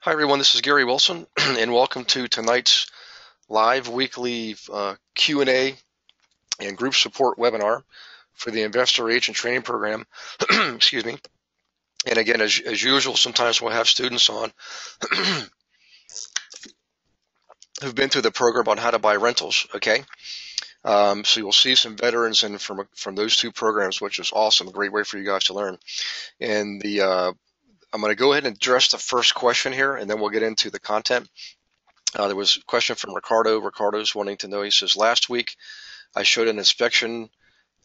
Hi everyone, this is Gary Wilson, and welcome to tonight's live weekly Q&A and group support webinar for the Investor Agent Training Program. Excuse me. And again, as usual, sometimes we'll have students on who've been through the program on how to buy rentals. Okay, so you'll see some veterans and from those two programs, which is awesome. A great way for you guys to learn. And I'm going to go ahead and address the first question here, and then we'll get into the content. There was a question from Ricardo. Ricardo's wanting to know, he says, last week I showed an inspection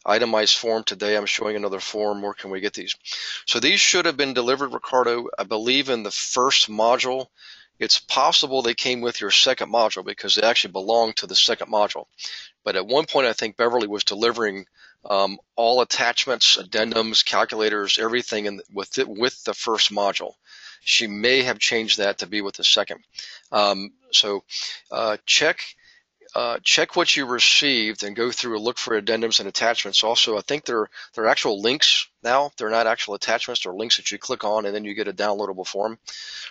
itemized form. Today I'm showing another form. Where can we get these? So these should have been delivered, Ricardo, I believe in the first module. It's possible they came with your second module because they actually belong to the second module. But at one point, I think Beverly was delivering all attachments, addendums, calculators, everything with the first module. She may have changed that to be with the second. So check what you received and go through and look for addendums and attachments. Also, I think they're actual links now. They're not actual attachments. They're links that you click on and then you get a downloadable form.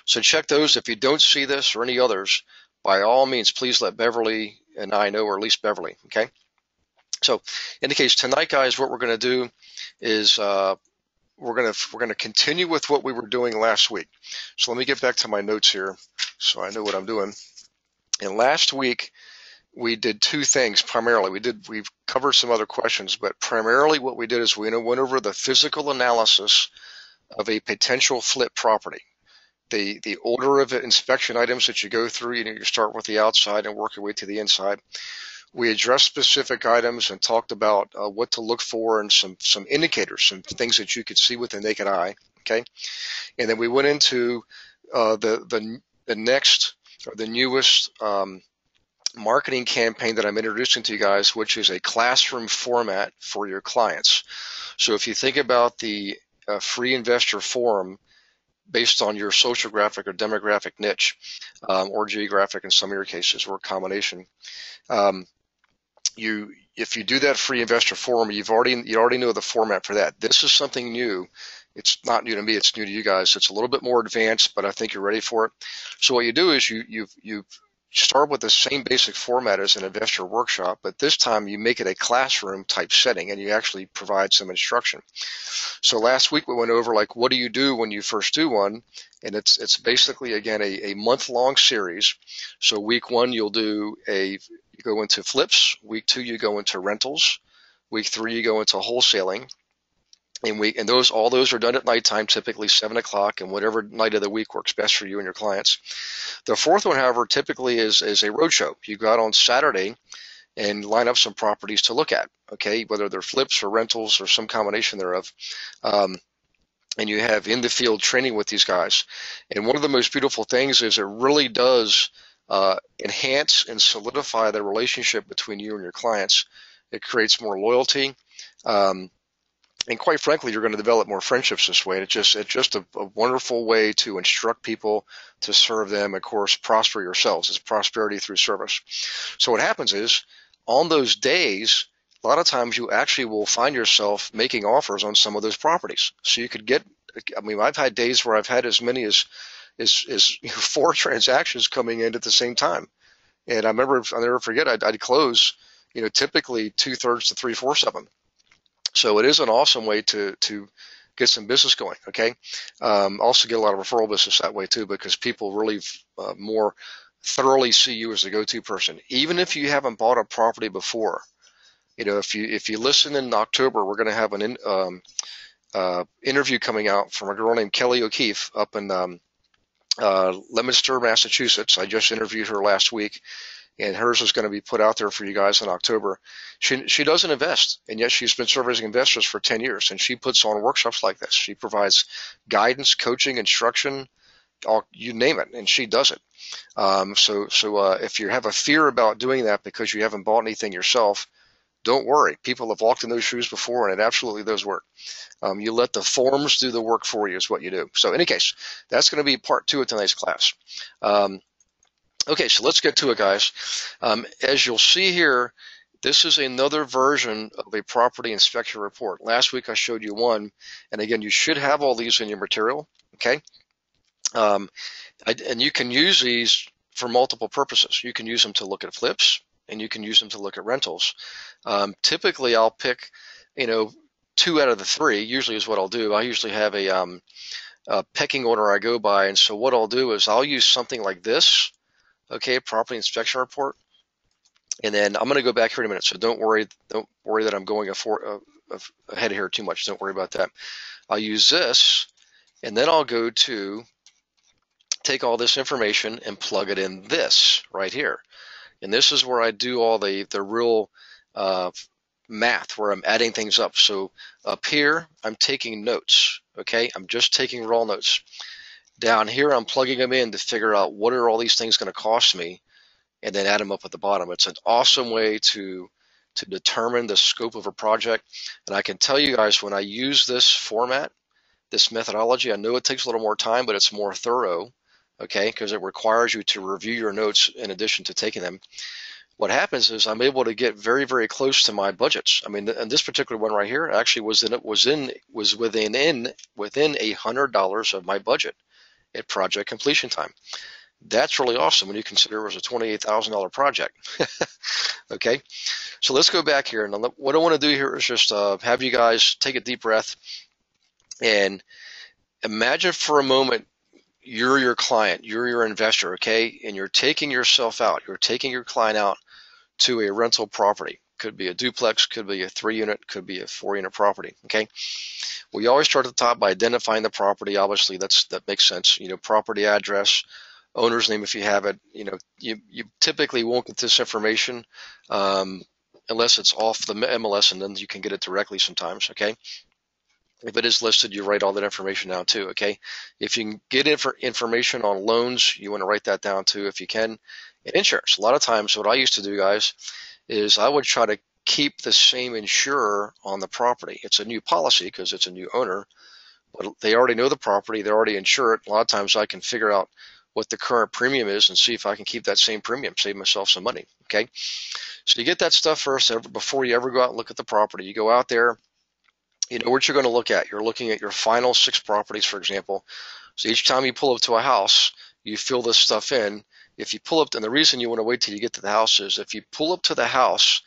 So check those. If you don't see this or any others, by all means, please let Beverly and I know, or at least Beverly, okay? So in the case tonight, guys, what we're going to do is we're going to continue with what we were doing last week. So let me get back to my notes here so I know what I'm doing. And last week we did two things primarily. We've covered some other questions, but primarily what we did is we went over the physical analysis of a potential flip property. The order of inspection items that you go through, you start with the outside and work your way to the inside. We addressed specific items and talked about what to look for and some indicators, some things that you could see with the naked eye. Okay, and then we went into the next or the newest marketing campaign that I'm introducing to you guys, which is a classroom format for your clients. So if you think about the free investor forum based on your sociographic or demographic niche, or geographic in some of your cases, or a combination. If you do that free investor forum, you already know the format for that. This is something new. It's not new to me. It's new to you guys. It's a little bit more advanced, but I think you're ready for it. So what you do is you start with the same basic format as an investor workshop, but this time you make it a classroom type setting and you actually provide some instruction. So last week we went over like what do you do when you first do one, and it's basically again a month-long series. So week one you go into flips, week two you go into rentals, week three you go into wholesaling. And all those are done at nighttime, typically 7 o'clock, and whatever night of the week works best for you and your clients. The fourth one, however, typically is a roadshow. You go out on Saturday and line up some properties to look at, okay, whether they're flips or rentals or some combination thereof. And you have in the field training with these guys. And one of the most beautiful things is it really does enhance and solidify the relationship between you and your clients. It creates more loyalty. And quite frankly, you're going to develop more friendships this way. And it's just a wonderful way to instruct people, to serve them, of course, prosper yourselves. It's prosperity through service. So what happens is, on those days, a lot of times you actually will find yourself making offers on some of those properties. So you could get, I've had days where I've had as many as 4 transactions coming in at the same time. And I'll never forget, I'd close, typically 2/3 to 3/4 of them. So it is an awesome way to get some business going, okay? Also get a lot of referral business that way too, because people really more thoroughly see you as the go-to person. Even if you haven't bought a property before, if you listen in October, we're going to have an interview coming out from a girl named Kelly O'Keefe up in Leominster, Massachusetts. I just interviewed her last week. And hers is going to be put out there for you guys in October. She doesn't invest, and yet she's been servicing investors for 10 years, and she puts on workshops like this. She provides guidance, coaching, instruction, you name it, and she does it. So if you have a fear about doing that because you haven't bought anything yourself, don't worry. People have walked in those shoes before, and it absolutely does work. You let the forms do the work for you is what you do. So in any case, that's going to be part 2 of tonight's class. Okay, so let's get to it, guys. As you'll see here, this is another version of a property inspection report. Last week I showed you one, and again, you should have all these in your material, okay? Um, and you can use these for multiple purposes. You can use them to look at flips, and you can use them to look at rentals. Typically, I'll pick, you know, two out of the three. Usually is what I'll do. I usually have a pecking order I go by, and so what I'll do is I'll use something like this, okay, property inspection report, and then I'm going to go back here in a minute. So don't worry that I'm going ahead here too much. Don't worry about that. I'll use this, and then I'll go to take all this information and plug it in this right here. And this is where I do all the real uh, math, where I'm adding things up. So up here, I'm taking notes, okay? I'm just taking raw notes. Down here, I'm plugging them in to figure out what are all these things going to cost me, and then add them up at the bottom. It's an awesome way to determine the scope of a project. And I can tell you guys, when I use this format, this methodology, I know it takes a little more time, but it's more thorough, okay, because it requires you to review your notes in addition to taking them. What happens is I'm able to get very, very close to my budgets. I mean, and this particular one right here actually was within $100 of my budget at project completion time. That's really awesome when you consider it was a $28,000 project. Okay, so let's go back here, and what I want to do here is just have you guys take a deep breath and imagine for a moment you're your client, you're your investor, okay, and you're taking yourself out, you're taking your client out to a rental property. Could be a duplex, could be a 3-unit, could be a 4-unit property. Okay, we always start at the top by identifying the property. Obviously, that makes sense. You know, property address, owner's name if you have it. You know, you typically won't get this information unless it's off the MLS, and then you can get it directly sometimes. Okay, if it is listed, you write all that information down too. Okay, if you can get information on loans, you want to write that down too if you can. And insurance. A lot of times, what I used to do, guys, is I would try to keep the same insurer on the property. It's a new policy because it's a new owner, but they already know the property, they're already insured. A lot of times I can figure out what the current premium is and see if I can keep that same premium, save myself some money. Okay, so you get that stuff first before you ever go out and look at the property. You go out there, you know what you're going to look at. You're looking at your final 6 properties, for example. So each time you pull up to a house, you fill this stuff in. If you pull up, and the reason you want to wait till you get to the house is if you pull up to the house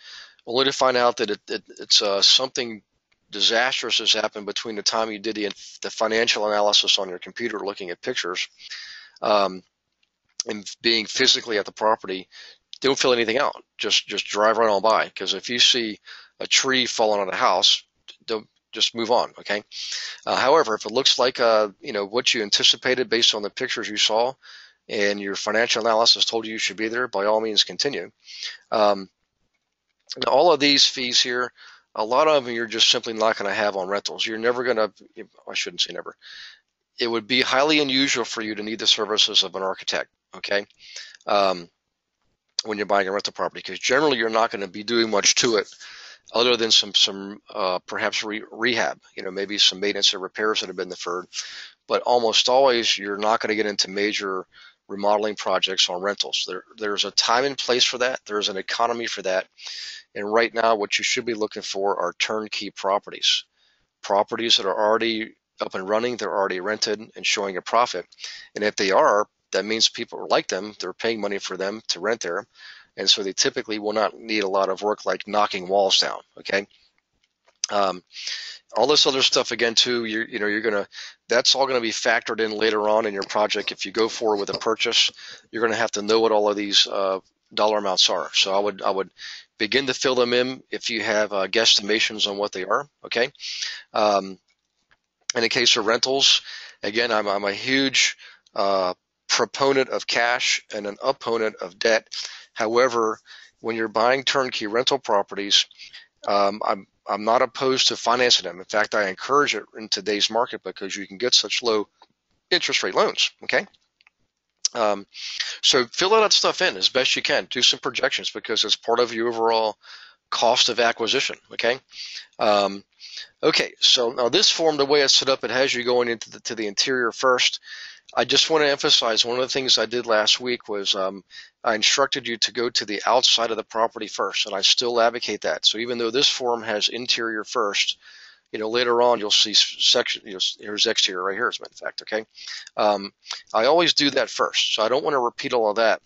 only to find out that it's something disastrous has happened between the time you did the financial analysis on your computer looking at pictures um, and being physically at the property, don't fill anything out. Just drive right on by, because if you see a tree falling on a house, don't just move on. Okay. However, if it looks like you know what you anticipated based on the pictures you saw, and your financial analysis told you should be there, by all means continue. Um, all of these fees here, a lot of them you're just simply not going to have on rentals. You're never going to, I shouldn't say never. It would be highly unusual for you to need the services of an architect, okay, um, when you're buying a rental property, because generally you're not going to be doing much to it other than some perhaps rehab, you know, maybe some maintenance or repairs that have been deferred. But almost always you're not going to get into major remodeling projects on rentals. There's a time and place for that. There's an economy for that. And right now, what you should be looking for are turnkey properties, properties that are already up and running, they're already rented and showing a profit. And if they are, that means people like them, they're paying money for them to rent there. And so they typically will not need a lot of work like knocking walls down, okay? Um, all this other stuff again too, that's all gonna be factored in later on in your project. If you go forward with a purchase, you're gonna have to know what all of these dollar amounts are. So I would begin to fill them in if you have guesstimations on what they are. Okay. Um, in the case of rentals, again, I'm a huge proponent of cash and an opponent of debt. However, when you're buying turnkey rental properties, I'm not opposed to financing them. In fact, I encourage it in today's market because you can get such low interest rate loans. Okay. So fill all that stuff in as best you can. Do some projections because it's part of your overall cost of acquisition. Okay. Okay. So now this form, the way it's set up, it has you going into the interior first. I just want to emphasize one of the things I did last week was I instructed you to go to the outside of the property first, and I still advocate that. So even though this form has interior first, later on you'll see section, here's exterior right here, as a matter of fact, okay? I always do that first, so I don't want to repeat all of that,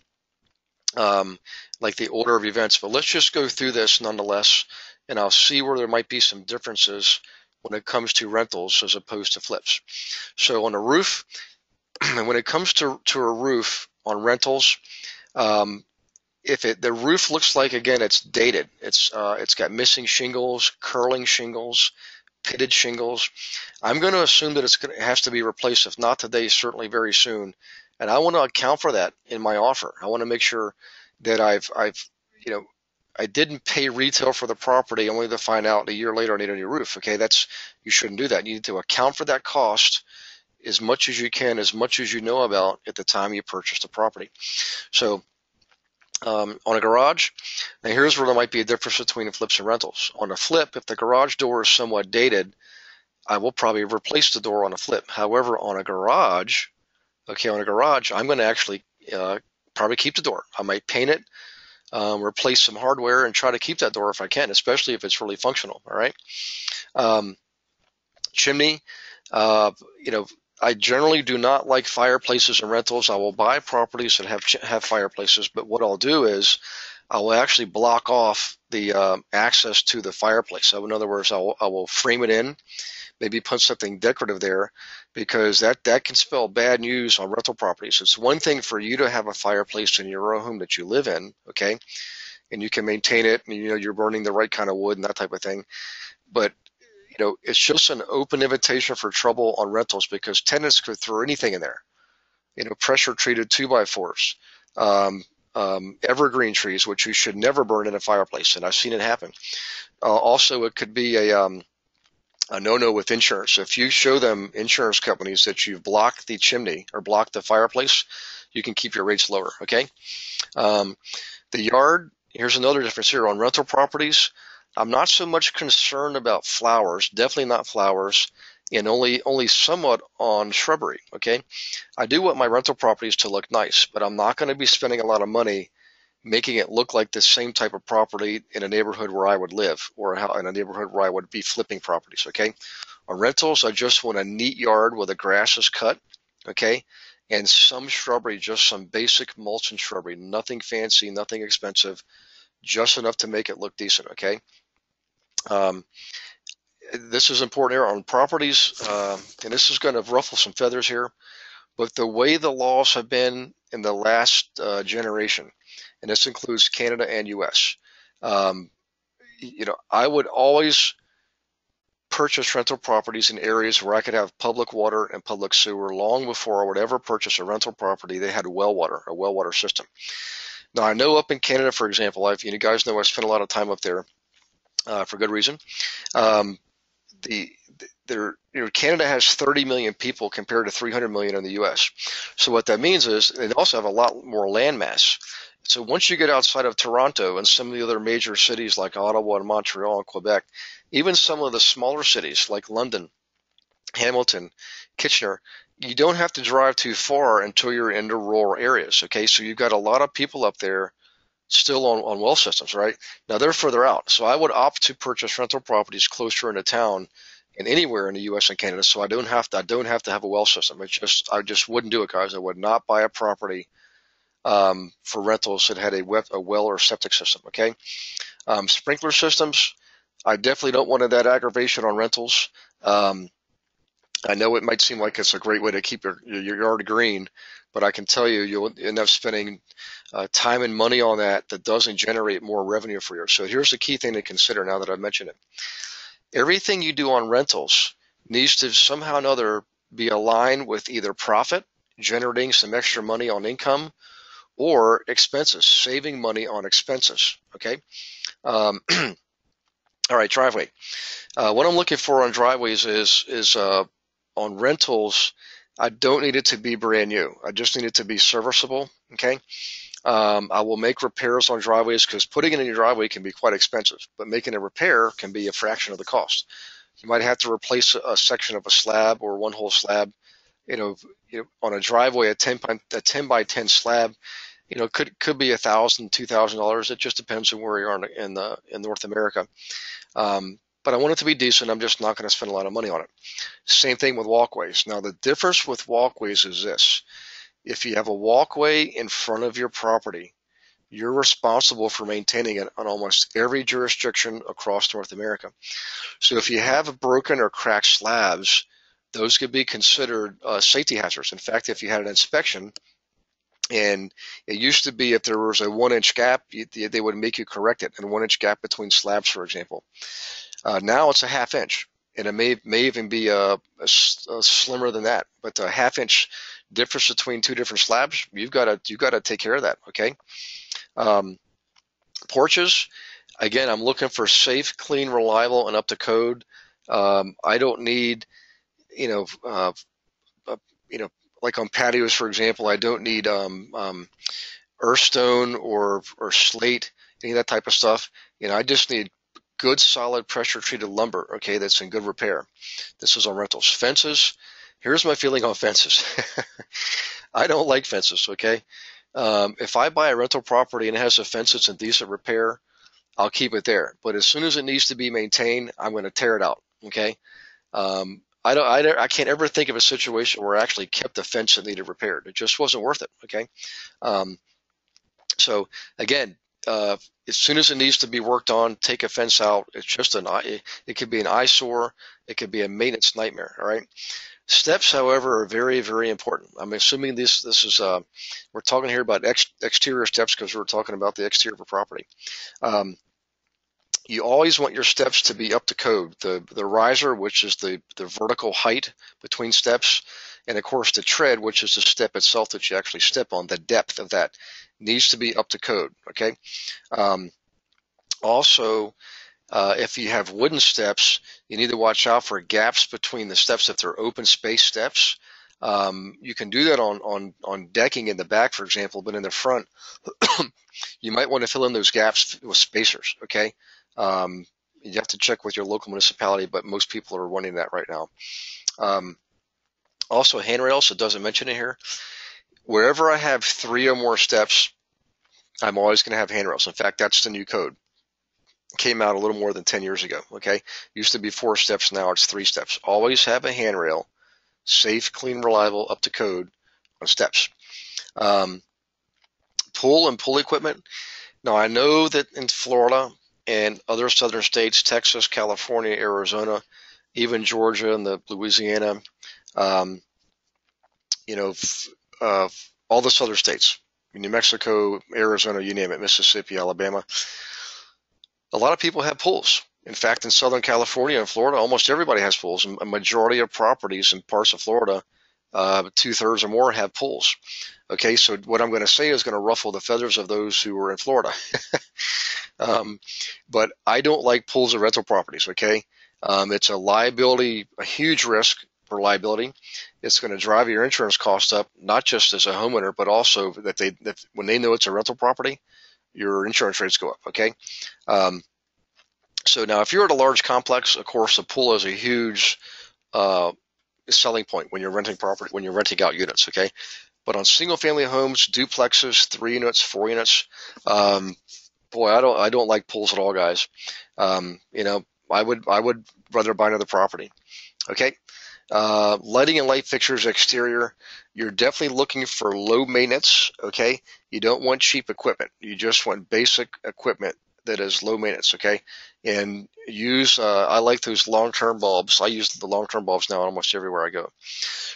like the order of events, but let's just go through this nonetheless, and I'll see where there might be some differences when it comes to rentals as opposed to flips. So on a roof, when it comes to a roof on rentals, if the roof looks like, again, it's dated, it's got missing shingles, curling shingles, pitted shingles, I'm going to assume that it has to be replaced, if not today, certainly very soon. And I want to account for that in my offer. I want to make sure that I didn't pay retail for the property only to find out a year later I need a new roof. Okay, you shouldn't do that. You need to account for that cost as much as you can, as much as you know about at the time you purchased the property. So on a garage, now here's where there might be a difference between flips and rentals. On a flip, if the garage door is somewhat dated, I will probably replace the door on a flip. However, on a garage, I'm going to actually probably keep the door. I might paint it, replace some hardware, and try to keep that door if I can, especially if it's really functional. All right. Chimney, I generally do not like fireplaces and rentals. I will buy properties that have fireplaces, but what I'll do is I will actually block off the access to the fireplace. So in other words, I will frame it in, maybe put something decorative there, because that can spell bad news on rental properties. It's one thing for you to have a fireplace in your own home that you live in, okay, and you can maintain it, and you're burning the right kind of wood and that type of thing. But it's just an open invitation for trouble on rentals, because tenants could throw anything in there. Pressure treated 2x4s, evergreen trees, which you should never burn in a fireplace, and I've seen it happen. Also, it could be a no-no with insurance. If you show them, insurance companies, that you've blocked the chimney or blocked the fireplace, you can keep your rates lower, okay? The yard, here's another difference here. On rental properties, I'm not so much concerned about flowers, definitely not flowers, and only somewhat on shrubbery, okay? I do want my rental properties to look nice, but I'm not going to be spending a lot of money making it look like the same type of property in a neighborhood where I would live, or in a neighborhood where I would be flipping properties, okay? On rentals, I just want a neat yard where the grass is cut, okay? And some shrubbery, just some basic mulch and shrubbery, nothing fancy, nothing expensive, just enough to make it look decent, okay? This is important here on properties, and this is going to ruffle some feathers here, but the way the laws have been in the last generation, and this includes Canada and US, I would always purchase rental properties in areas where I could have public water and public sewer. Long before I would ever purchase a rental property, they had a well water system. Now, I know up in Canada, for example, you guys know I spent a lot of time up there for good reason. Canada has 30 million people compared to 300 million in the U.S. So what that means is they also have a lot more land mass. So once you get outside of Toronto and some of the other major cities like Ottawa and Montreal and Quebec, even some of the smaller cities like London, Hamilton, Kitchener, you don't have to drive too far until you're into rural areas. Okay, so you've got a lot of people up there still on well systems, right? Now they're further out. So I would opt to purchase rental properties closer into town and anywhere in the US and Canada, so I don't have to have a well system. I just wouldn't do it, guys. I would not buy a property for rentals that had a well or septic system, okay? Sprinkler systems, I definitely don't want that aggravation on rentals. I know it might seem like it's a great way to keep your yard green, but I can tell you, you'll end up spending time and money on that doesn't generate more revenue for you. So here's the key thing to consider now that I've mentioned it. Everything you do on rentals needs to somehow or another be aligned with either profit, generating some extra money on income, or expenses, saving money on expenses, okay? All right, driveway. What I'm looking for on driveways is on rentals, I don't need it to be brand new. I just need it to be serviceable, okay? I will make repairs on driveways because putting it in your driveway can be quite expensive, but making a repair can be a fraction of the cost. You might have to replace a section of a slab or one whole slab. On a driveway, a 10 by 10 slab, could be $1,000, $2,000. It just depends on where you are in North America. but I want it to be decent. I'm just not going to spend a lot of money on it. Same thing with walkways. Now, the difference with walkways is this. If you have a walkway in front of your property, you're responsible for maintaining it on almost every jurisdiction across North America. So if you have broken or cracked slabs, those could be considered safety hazards. In fact, if you had an inspection, and it used to be if there was a 1 inch gap, they would make you correct it, and a 1 inch gap between slabs, for example. Now it's a half inch, and it may even be slimmer than that. But a half inch difference between two different slabs, you've got to take care of that. Okay. Um, Porches, again, I'm looking for safe, clean, reliable, and up to code. I don't need, you know, uh, you know, like on patios, for example, I don't need earthstone or slate, any of that type of stuff. I just need good, solid, pressure treated lumber. Okay, that's in good repair. This is on rentals. Fences. Here's my feeling on fences. I don't like fences. Okay, if I buy a rental property and it has a fence that's in decent repair, I'll keep it there. But as soon as it needs to be maintained, I'm going to tear it out. Okay. I can't ever think of a situation where I actually kept a fence that needed repaired. It just wasn't worth it. Okay. Um, so again, as soon as it needs to be worked on, take a fence out. It's just it could be an eyesore. It could be a maintenance nightmare. All right. Steps, however, are very, very important. I'm assuming this is we're talking here about exterior steps because we're talking about the exterior of a property. Um, you always want your steps to be up to code. The riser, which is the vertical height between steps, and of course the tread, which is the step itself that you actually step on, the depth of that needs to be up to code. Okay. Um, Also, if you have wooden steps, you need to watch out for gaps between the steps if they're open space steps. You can do that on decking in the back, for example, but in the front, you might want to fill in those gaps with spacers. Okay. Um, you have to check with your local municipality, but most people are wanting that right now. Um, Also, handrails, it doesn't mention it here. Wherever I have 3 or more steps, I'm always going to have handrails. In fact, that's the new code. It came out a little more than 10 years ago. Okay. Used to be 4 steps. Now it's 3 steps. Always have a handrail, safe, clean, reliable, up to code on steps. Um, Pool and pool equipment. Now, I know that in Florida and other southern states, Texas, California, Arizona, even Georgia and the Louisiana, um, you know, all the southern states, New Mexico, Arizona, you name it, Mississippi, Alabama, a lot of people have pools. In fact, in Southern California and Florida, almost everybody has pools. A majority of properties in parts of Florida, 2/3 or more, have pools. Okay, so what I'm going to say is going to ruffle the feathers of those who are in Florida. um, but I don't like pools of rental properties. Okay, it's a liability, a huge risk for liability. It's going to drive your insurance cost up, not just as a homeowner, but also that when they know it's a rental property, your insurance rates go up. Okay. Um, so now, if you're at a large complex, of course, a pool is a huge uh, selling point when you're renting property, when you're renting out units. Okay, but on single-family homes, duplexes, 3 units, 4 units, um, boy, I don't like pools at all, guys. I would rather buy another property. Okay, lighting and light fixtures exterior. You're definitely looking for low maintenance. Okay, you don't want cheap equipment. You just want basic equipment that is low maintenance. Okay, and use. I like those long-term bulbs. I use the long-term bulbs now almost everywhere I go.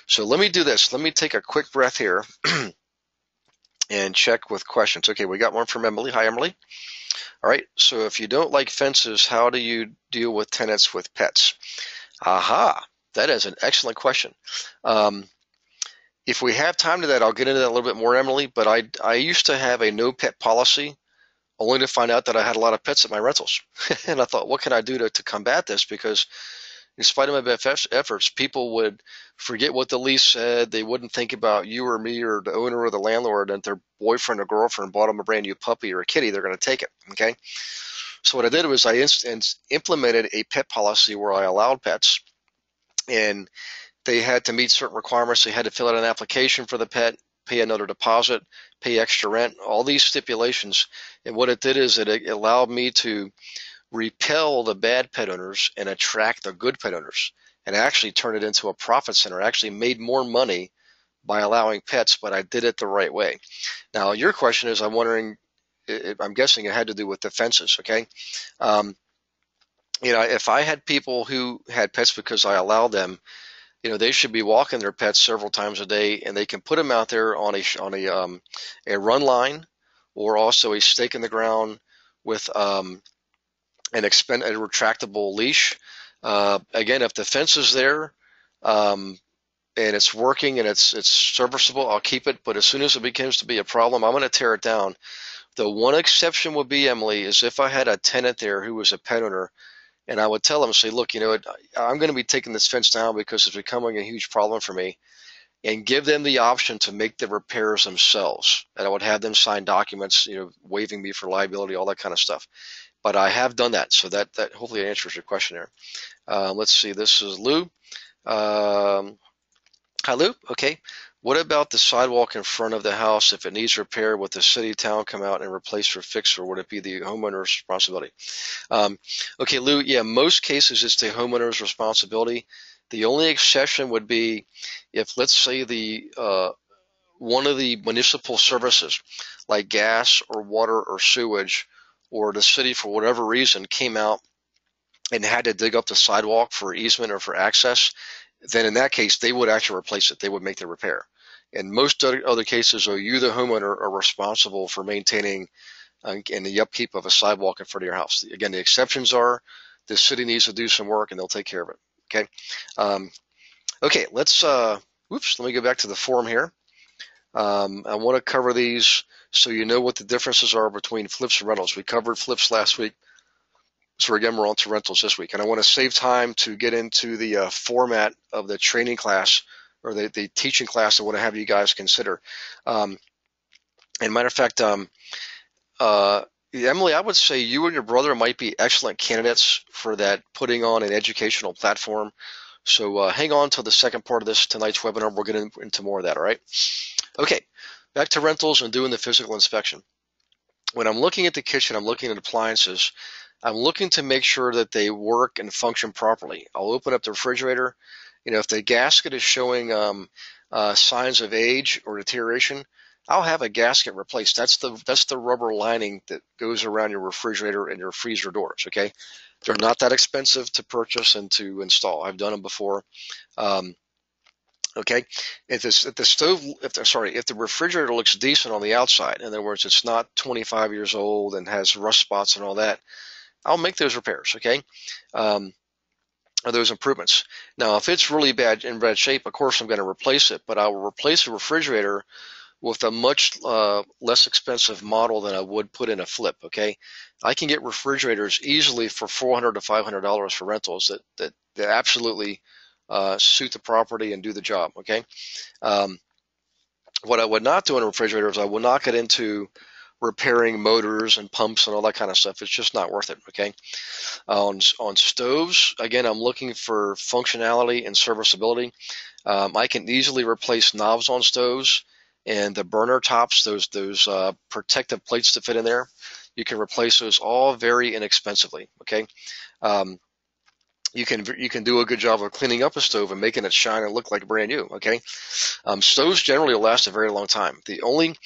So let me do this. Let me take a quick breath here and check with questions. Okay, we got one from Emily. Hi, Emily. All right. So if you don't like fences, how do you deal with tenants with pets? Aha. That is an excellent question. Um, if we have time to that, I'll get into that a little bit more, Emily. But I used to have a no pet policy, only to find out that I had a lot of pets at my rentals. And I thought, what can I do to combat this? Because in spite of my best efforts, people would forget what the lease said. They wouldn't think about you or me or the owner or the landlord, and their boyfriend or girlfriend bought them a brand new puppy or a kitty. They're going to take it. Okay. So what I did was I implemented a pet policy where I allowed pets, and they had to meet certain requirements. They had to fill out an application for the pet, pay another deposit, pay extra rent, all these stipulations. And what it did is it allowed me to repel the bad pet owners and attract the good pet owners, and actually turn it into a profit center. I actually made more money by allowing pets, but I did it the right way. Now, your question is, I'm wondering, I'm guessing it had to do with the fences, okay? Um, if I had people who had pets because I allowed them, they should be walking their pets several times a day, and they can put them out there on a run line, or also a stake in the ground with a retractable leash. Again, if the fence is there, and it's working and it's serviceable, I'll keep it. But as soon as it begins to be a problem, I'm going to tear it down. The one exception would be, Emily, is if I had a tenant there who was a pet owner, and I would tell them, say, look, I'm going to be taking this fence down because it's becoming a huge problem for me, and give them the option to make the repairs themselves. And I would have them sign documents, waiving me for liability, all that kind of stuff. But I have done that, so that hopefully answers your question there. Let's see. This is Lou. Hi, Lou. Okay. What about the sidewalk in front of the house? If it needs repair, would the city, town come out and replace or fix, or would it be the homeowner's responsibility? Okay, Lou. Yeah, most cases it's the homeowner's responsibility. The only exception would be if, let's say, the one of the municipal services, like gas or water or sewage, or the city for whatever reason came out and had to dig up the sidewalk for easement or for access, then in that case, they would actually replace it. They would make the repair. In most other cases, you, the homeowner, are responsible for maintaining and the upkeep of a sidewalk in front of your house. Again, the exceptions are the city needs to do some work and they'll take care of it. Okay. Okay, let me go back to the form here. I want to cover these so you know what the differences are between flips and rentals. We covered flips last week. So again, we're on to rentals this week. And I want to save time to get into the format of the training class, or the teaching class I want to have you guys consider. And matter of fact, Emily, I would say you and your brother might be excellent candidates for that, putting on an educational platform. So hang on till the second part of tonight's webinar. We'll get into more of that, all right? Okay, back to rentals and doing the physical inspection. When I'm looking at the kitchen, I'm looking at appliances. I'm looking to make sure that they work and function properly. I'll open up the refrigerator. If the gasket is showing signs of age or deterioration, I'll have a gasket replaced. That's the rubber lining that goes around your refrigerator and your freezer doors. Okay, they're not that expensive to purchase and to install. I've done them before. Okay, if the refrigerator looks decent on the outside, in other words, it's not 25 years old and has rust spots and all that, I'll make those repairs, okay, or those improvements. Now, if it's really in bad shape, of course I'm going to replace it, but I will replace the refrigerator with a much less expensive model than I would put in a flip, okay? I can get refrigerators easily for $400 to $500 for rentals that absolutely suit the property and do the job, okay? What I would not do in a refrigerator is I will not get into repairing motors and pumps and all that kind of stuff. It's just not worth it, okay? On stoves, again, I'm looking for functionality and serviceability. I can easily replace knobs on stoves, and the burner tops, those protective plates that fit in there, you can replace those all very inexpensively, okay? You can do a good job of cleaning up a stove and making it shine and look like brand new, okay? Stoves generally will last a very long time. The only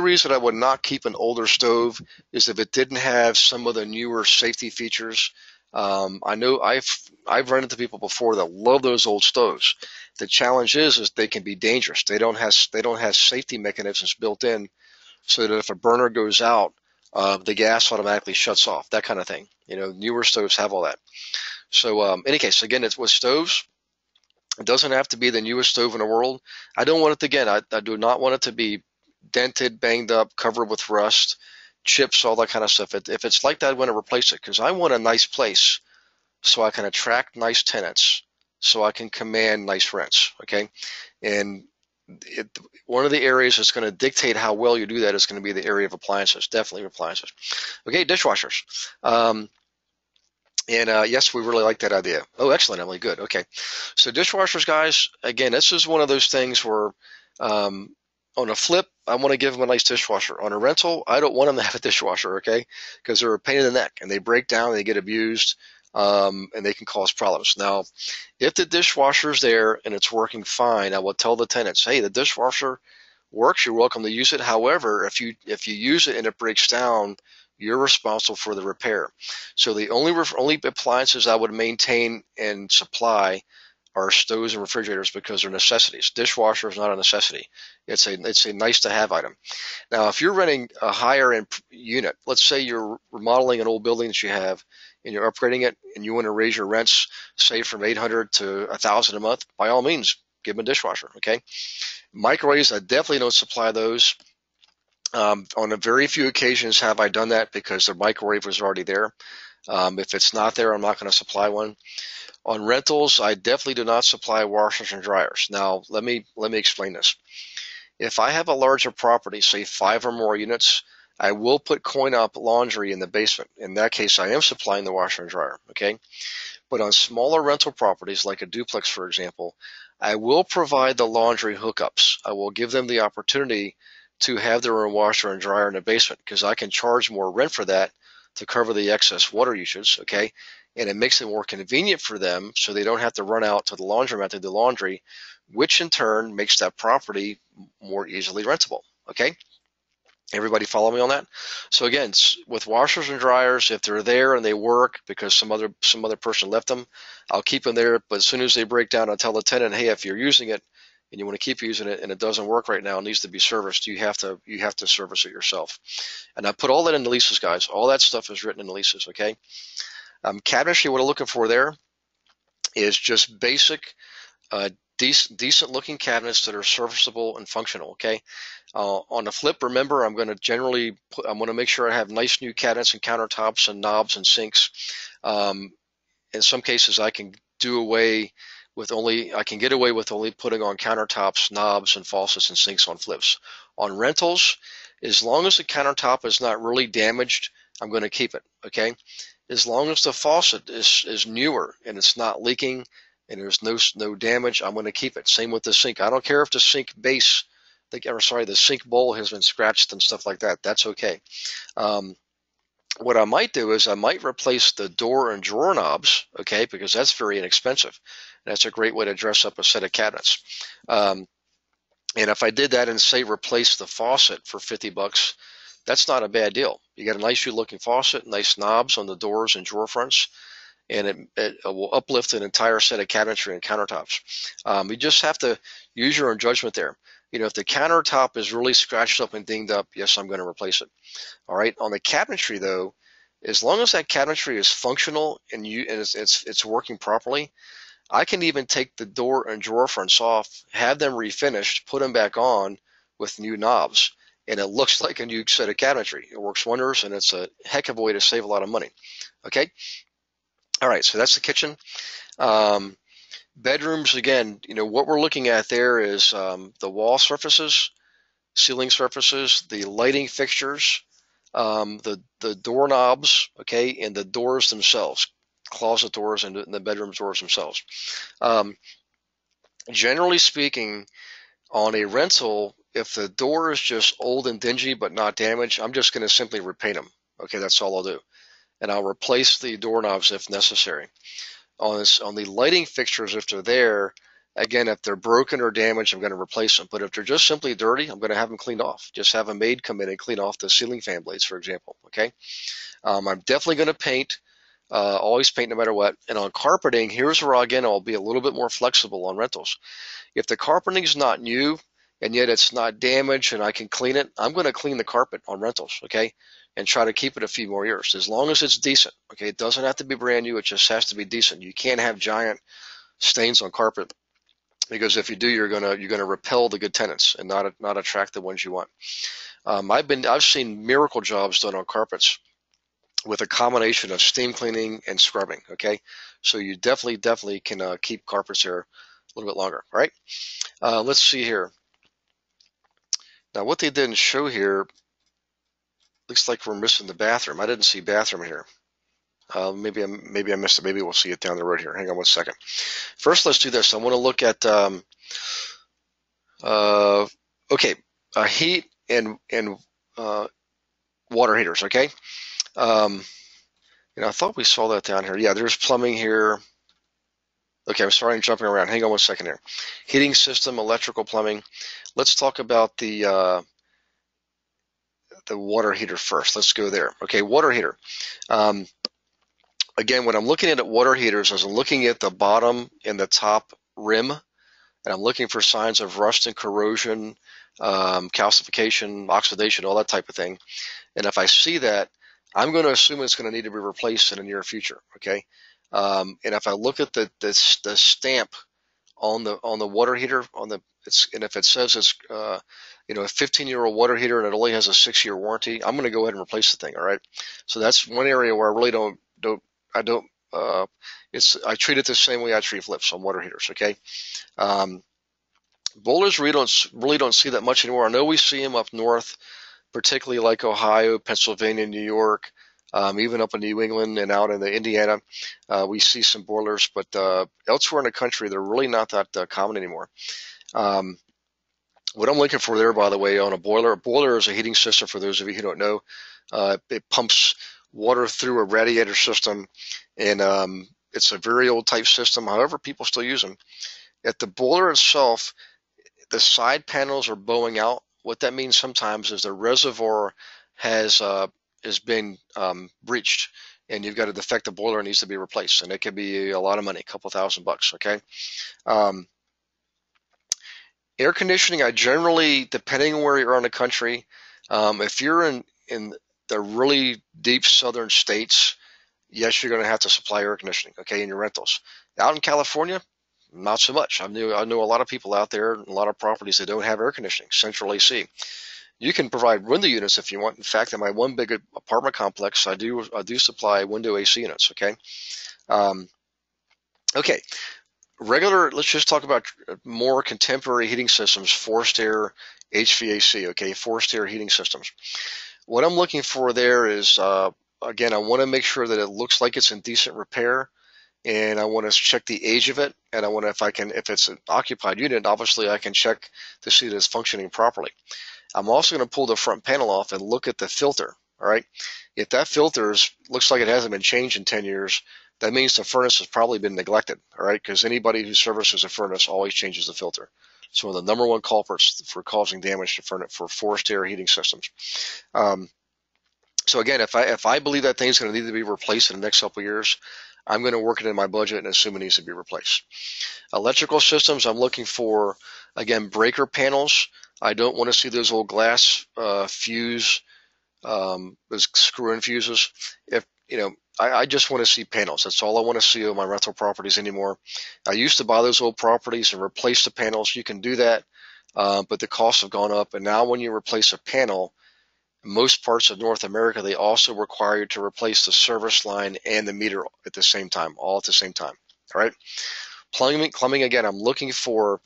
reason I would not keep an older stove is if it didn't have some of the newer safety features. I know I've run into people before that love those old stoves. The challenge is they can be dangerous. They don't have safety mechanisms built in, so that if a burner goes out, the gas automatically shuts off. That kind of thing. Newer stoves have all that. So in any case, again, it's with stoves. It doesn't have to be the newest stove in the world. I don't want it to, again, I do not want it to be dented, banged up, covered with rust, chips, all that kind of stuff. If it's like that, I want to replace it, because I want a nice place so I can attract nice tenants, so I can command nice rents, okay? And one of the areas that's going to dictate how well you do that is going to be the area of appliances, definitely appliances. Okay, dishwashers. Yes, we really like that idea. Oh, excellent, Emily. Good. Okay. So dishwashers, guys, again, this is one of those things where On a flip, I want to give them a nice dishwasher. On a rental, I don't want them to have a dishwasher, okay? Because they're a pain in the neck and they break down, they get abused, and they can cause problems. Now, if the dishwasher's there and it's working fine, I will tell the tenants, hey, the dishwasher works. You're welcome to use it. However, if you use it and it breaks down, you're responsible for the repair. So the only appliances I would maintain and supply are stoves and refrigerators because they're necessities. Dishwasher is not a necessity. It's a nice to have item. Now, if you're renting a higher end unit, let's say you're remodeling an old building that you have and you're upgrading it and you want to raise your rents, say from 800 to 1,000 a month, by all means, give them a dishwasher. Okay. Microwaves, I definitely don't supply those. On a very few occasions have I done that because the microwave was already there. If it's not there, I'm not going to supply one. On rentals, I definitely do not supply washers and dryers. Now, let me explain this. If I have a larger property, say 5 or more units, I will put coin-op laundry in the basement. In that case, I am supplying the washer and dryer, okay? But on smaller rental properties, like a duplex, for example, I will provide the laundry hookups. I will give them the opportunity to have their own washer and dryer in the basement because I can charge more rent for that to cover the excess water usage, okay? And it makes it more convenient for them so they don't have to run out to the laundromat to do laundry, which in turn makes that property more easily rentable, okay? Everybody follow me on that? So again, with washers and dryers, if they're there and they work because some other person left them, I'll keep them there. But as soon as they break down, I'll tell the tenant, hey, if you're using it and you want to keep using it and it doesn't work right now, it needs to be serviced. You have to service it yourself. And I put all that in the leases, guys. All that stuff is written in the leases. Okay. Cabinetry, what I'm looking for there is just basic, decent looking cabinets that are serviceable and functional. Okay. On the flip, remember, I'm going to make sure I have nice new cabinets and countertops and knobs and sinks. In some cases, I can get away with only putting on countertops, knobs, and faucets and sinks on flips. On rentals, as long as the countertop is not really damaged, I'm going to keep it. Okay. As long as the faucet is newer and it's not leaking and there's no damage, I'm going to keep it. Same with the sink. I don't care if the sink base, the sink bowl has been scratched and stuff like that. That's okay. What I might do is I might replace the door and drawer knobs, okay, because that's very inexpensive. That's a great way to dress up a set of cabinets. And if I did that and say replace the faucet for $50, that's not a bad deal. You got a nice looking faucet, nice knobs on the doors and drawer fronts, and it will uplift an entire set of cabinetry and countertops. You just have to use your own judgment there. If the countertop is really scratched up and dinged up, yes, I'm going to replace it. All right. On the cabinetry, though, as long as that cabinetry is functional and it's working properly, I can even take the door and drawer fronts off, have them refinished, put them back on with new knobs, and it looks like a new set of cabinetry. It works wonders, and it's a heck of a way to save a lot of money. Okay. All right. So that's the kitchen. Bedrooms, again, what we're looking at there is the wall surfaces, ceiling surfaces, the lighting fixtures, the doorknobs, okay, and the doors themselves, closet doors and the bedroom doors themselves. Generally speaking, on a rental, if the door is just old and dingy but not damaged, I'm just going to simply repaint them. Okay, that's all I'll do. And I'll replace the doorknobs if necessary. On the lighting fixtures, if they're there, again, if they're broken or damaged, I'm going to replace them. But if they're just simply dirty, I'm going to have them cleaned off. Just have a maid come in and clean off the ceiling fan blades, for example. Okay. I'm definitely going to paint. Always paint no matter what. And on carpeting, here's where again I'll be a little bit more flexible on rentals. If the carpeting is not new and yet it's not damaged and I can clean it, I'm going to clean the carpet on rentals. Okay. And try to keep it a few more years, as long as it's decent. Okay, it doesn't have to be brand new; it just has to be decent. You can't have giant stains on carpet because if you do, you're gonna repel the good tenants and not attract the ones you want. I've seen miracle jobs done on carpets with a combination of steam cleaning and scrubbing. Okay, so you definitely can keep carpets there a little bit longer. All right, let's see here. Now, what they didn't show here. Looks like we're missing the bathroom. I didn't see bathroom here. Maybe I missed it. Maybe we'll see it down the road here. Hang on one second. First, let's do this. I want to look at. Okay, heat and water heaters. Okay. Um, I thought we saw that down here. Yeah, there's plumbing here. Okay, I'm sorry I'm jumping around. Hang on one second here. Heating system, electrical, plumbing. Let's talk about the water heater first. Let's go there. Okay, water heater. Um, Again, when I'm looking at water heaters, as I'm looking at the bottom and the top rim, and I'm looking for signs of rust and corrosion, calcification, oxidation, all that type of thing. And if I see that, I'm going to assume it's going to need to be replaced in the near future. Okay. And if I look at the stamp on the water heater and if it says it's a 15-year-old water heater and it only has a 6-year warranty, I'm going to go ahead and replace the thing. All right. So that's one area where I really don't I don't I treat it the same way I treat flips on water heaters. Okay. Um, Boilers really don't see that much anymore. I know we see them up north, particularly like Ohio, Pennsylvania, New York, even up in New England and out in the Indiana. We see some boilers, but elsewhere in the country, they're really not that common anymore. Um, what I'm looking for there, by the way, on a boiler is a heating system, for those of you who don't know. It pumps water through a radiator system, and it's a very old type system. However, people still use them. At the boiler itself, the side panels are bowing out. What that means sometimes is the reservoir has been breached, and you've got a defective boiler and needs to be replaced, and it could be a lot of money, a couple $1,000. Okay. Um, Air conditioning, I generally, depending on where you're in the country, if you're in the really deep southern states, yes, you're going to have to supply air conditioning. Okay, in your rentals. Out in California, not so much. I know a lot of people out there, a lot of properties that don't have air conditioning, central AC. You can provide window units if you want. In fact, in my one big apartment complex, I do supply window AC units. Okay. Um, okay. Let's just talk about more contemporary heating systems, forced air, HVAC. Okay, forced air heating systems. What I'm looking for there is, again, I want to make sure that it looks like it's in decent repair, and I want to check the age of it, and I want to, if it's an occupied unit, obviously I can check to see that it's functioning properly. I'm also going to pull the front panel off and look at the filter. All right. If that filter looks like it hasn't been changed in 10 years, that means the furnace has probably been neglected. All right. Because anybody who services a furnace always changes the filter. It's one of the number one culprits for causing damage to furnace for forced air heating systems. Um, so again, if I believe that thing's going to need to be replaced in the next couple of years, I'm going to work it in my budget and assume it needs to be replaced. Electrical systems, I'm looking for, again, breaker panels. I don't want to see those old glass fuse, those screw-in fuses. If I just want to see panels. That's all I want to see on my rental properties anymore. I used to buy those old properties and replace the panels. You can do that, but the costs have gone up. And now when you replace a panel, in most parts of North America, they also require you to replace the service line and the meter at the same time, all at the same time. All right. Plumbing again, I'm looking for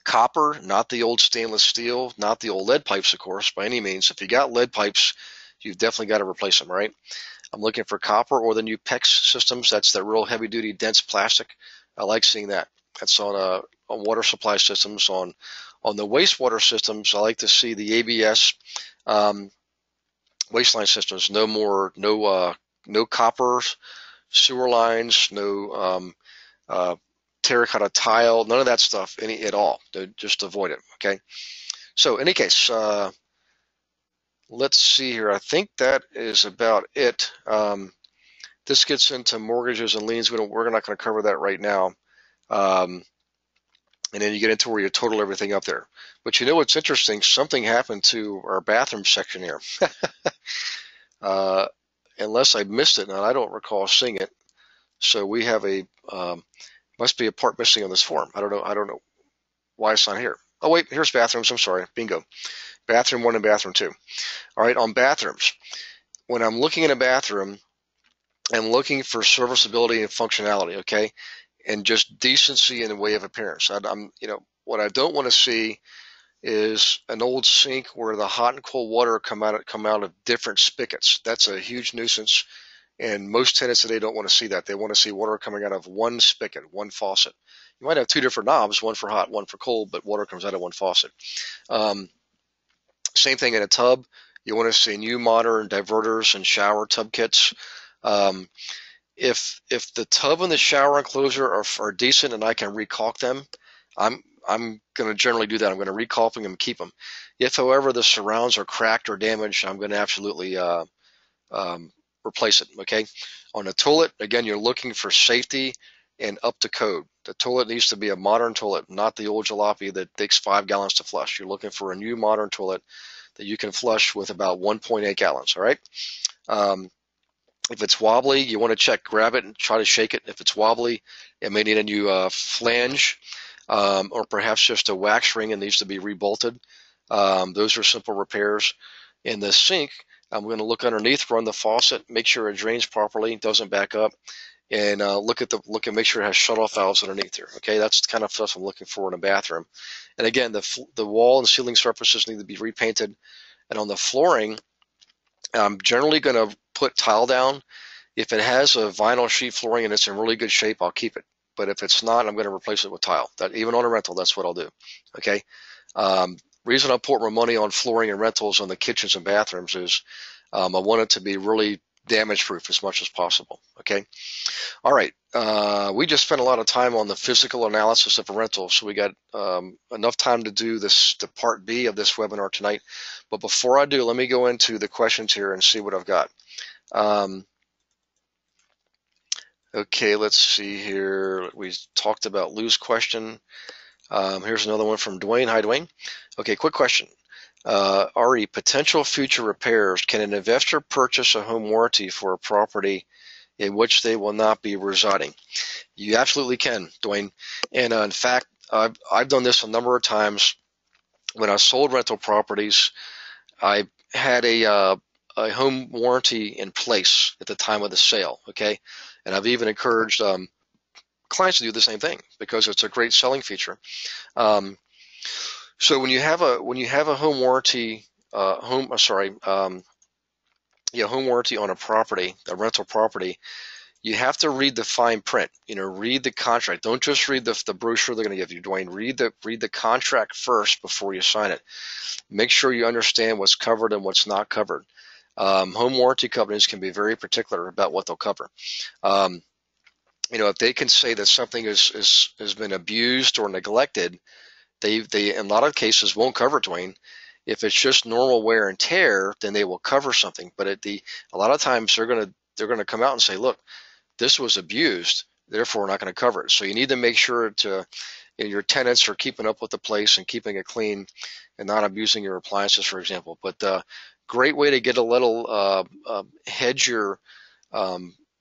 copper, not the old stainless steel, not the old lead pipes, of course, by any means. If you got lead pipes, you've definitely got to replace them, right? I'm looking for copper or the new PEX systems. That's the real heavy duty, dense plastic. I like seeing that. That's on water supply systems. On the wastewater systems, I like to see the ABS wasteline systems. No copper sewer lines, no terracotta tile, none of that stuff at all. Just avoid it. Okay. So in any case, let's see here. I think that is about it. This gets into mortgages and liens. We're not going to cover that right now. And then you get into where you total everything up there. But you know what's interesting? Something happened to our bathroom section here. Unless I missed it, and I don't recall seeing it. So we have must be a part missing on this form. I don't know why it's not here. Oh wait, here's bathrooms. I'm sorry. Bingo. Bathroom 1 and bathroom 2. All right, on bathrooms. When I'm looking at a bathroom, I'm looking for serviceability and functionality, okay? And just decency in the way of appearance. What I don't want to see is an old sink where the hot and cold water come out of different spigots. That's a huge nuisance. And most tenants today don't want to see that. They want to see water coming out of one spigot, one faucet. You might have two different knobs, one for hot, one for cold, but water comes out of one faucet. Same thing in a tub. You want to see new modern diverters and shower tub kits. Um, if the tub and the shower enclosure are decent and I can recaulk them, I'm going to generally do that. I'm going to recaulk them and keep them. If, however, the surrounds are cracked or damaged, I'm going to absolutely replace it. Okay. On a toilet, again, you're looking for safety and up to code. The toilet needs to be a modern toilet, not the old jalopy that takes 5 gallons to flush. You're looking for a new modern toilet that you can flush with about 1.8 gallons. All right. Um, if it's wobbly, you want to check, grab it and try to shake it. If it's wobbly, it may need a new flange, or perhaps just a wax ring and needs to be rebolted. Those are simple repairs. In the sink, I'm going to look underneath, run the faucet, make sure it drains properly, doesn't back up, and look and make sure it has shut-off valves underneath there. Okay, that's the kind of stuff I'm looking for in a bathroom. And again, the wall and ceiling surfaces need to be repainted. And on the flooring, I'm generally going to put tile down. If it has a vinyl sheet flooring and it's in really good shape, I'll keep it. But if it's not, I'm going to replace it with tile. That even on a rental, that's what I'll do. Okay. Reason I put my money on flooring and rentals on the kitchens and bathrooms is I want it to be really damage proof as much as possible. Okay. All right. We just spent a lot of time on the physical analysis of a rental, so we got enough time to do this, the part B of this webinar tonight. But before I do, let me go into the questions here and see what I've got. Okay, let's see here. We talked about Lou's question. Here's another one from Dwayne. Hi, Dwayne. Okay, quick question. Ari, potential future repairs. Can an investor purchase a home warranty for a property in which they will not be residing? You absolutely can, Dwayne. And in fact, I've done this a number of times. When I sold rental properties, I had a home warranty in place at the time of the sale. Okay, and I've even encouraged clients to do the same thing because it's a great selling feature. So when you have a home warranty, home warranty on a property, a rental property, you have to read the fine print. Read the contract. Don't just read the brochure they're going to give you, Dwayne. Read the contract first before you sign it. Make sure you understand what's covered and what's not covered. Home warranty companies can be very particular about what they'll cover. If they can say that something has been abused or neglected, they in a lot of cases won't cover it, Dwayne. If it's just normal wear and tear, then they will cover something. But a lot of times they're gonna come out and say, look, this was abused, therefore we're not going to cover it. So you need to make sure your tenants are keeping up with the place and keeping it clean and not abusing your appliances, for example. But great way to get a little hedge your